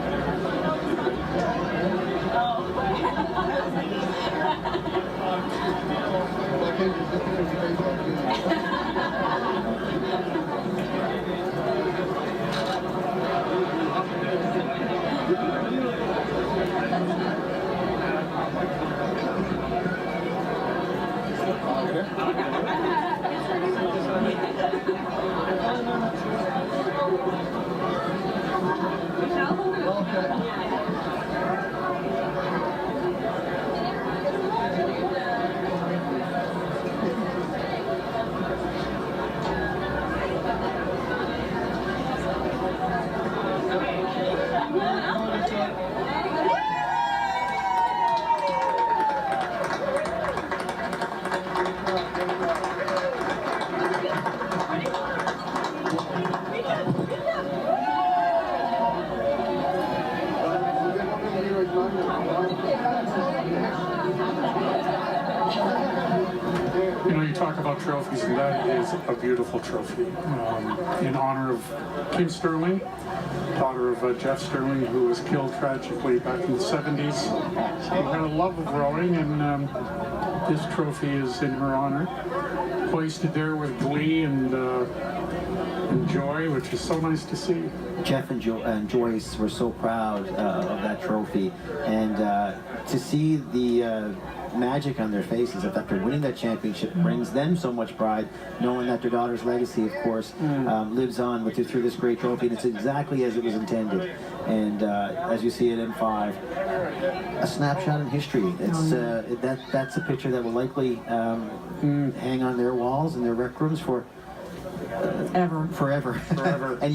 You know, you talk about trophies, and that is a beautiful trophy. In honor of Kim Stirling, daughter of Jeff Stirling, who was killed tragically back in the 70s. She had a love of rowing, and this trophy is in her honor. Hoisted there with glee and joy, which is so nice to see. Jeff and Joyce were so proud of that trophy, and to see the magic on their faces after winning that championship brings them so much pride, knowing that their daughter's legacy, of course, lives on through this great trophy, and it's exactly as it was intended. And as you see at M5, a snapshot in history. It's that's a picture that will likely hang on their walls in their rec rooms for forever. And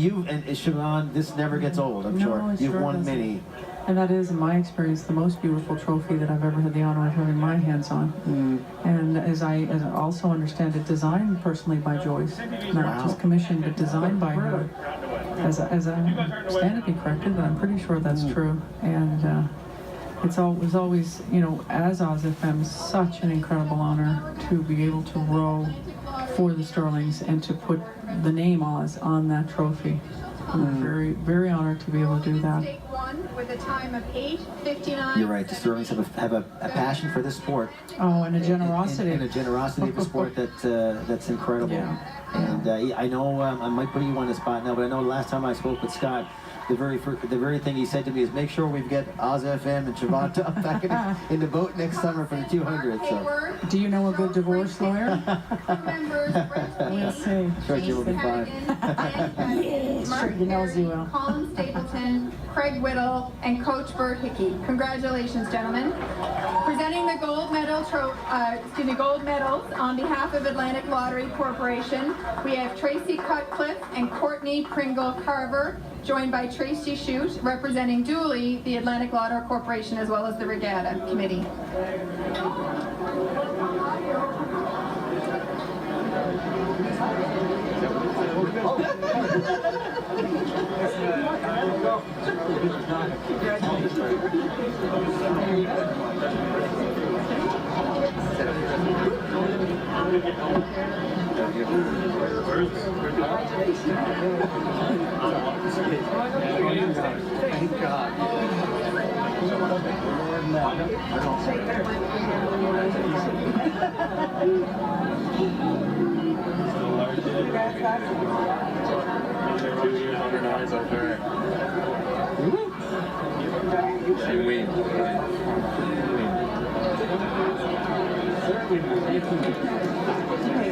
Siobhan, this never gets old, I'm sure. You've won many. And that is, in my experience, the most beautiful trophy that I've ever had the honor of having my hands on. And as I also understand it, designed personally by Joyce, not just commissioned, but designed by her. As I understand it, be corrected, but I'm pretty sure that's true. And it was always, you know, as OzFM, such an incredible honor to be able to row for the Stirlings and to put the name Oz on that trophy. I'm very, very honored to be able to do that. With a time of 8:59. You're right. The Stirlings have a passion for this sport. Oh, and a generosity. And a generosity of the sport that's incredible. Yeah. And I know I might put you on the spot now, but I know the last time I spoke with Scott, the very thing he said to me is make sure we get OzFM and Shavanta back in the boat next summer for the 200. So. Do you know a good divorce lawyer? We'll see. Sure, Jill will be fine. Sure, he knows you will. Colin Stapleton, Craig Whittle, and Coach Burke Hickey. Congratulations, gentlemen. Presenting the gold medals on behalf of Atlantic Lottery Corporation, we have Tracy Cutcliffe and Courtney Pringle Carver, joined by Tracy Shute, representing duly the Atlantic Lottery Corporation as well as the Regatta Committee. Thank God.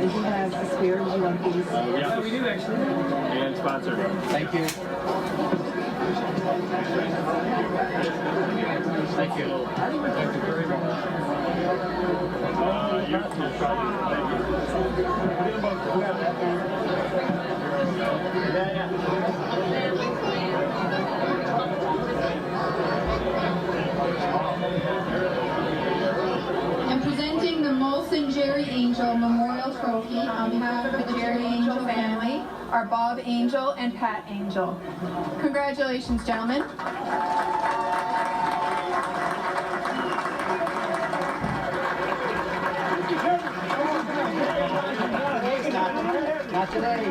Did you have a spare? Did you want these? Yeah, we do actually. And sponsor. Thank you. Thank you. Thank you very much. And presenting the Molson Gerry Angel Memorial Trophy on behalf of the Gerry Angel family are Bob Angel and Pat Angel. Congratulations, gentlemen. Not today.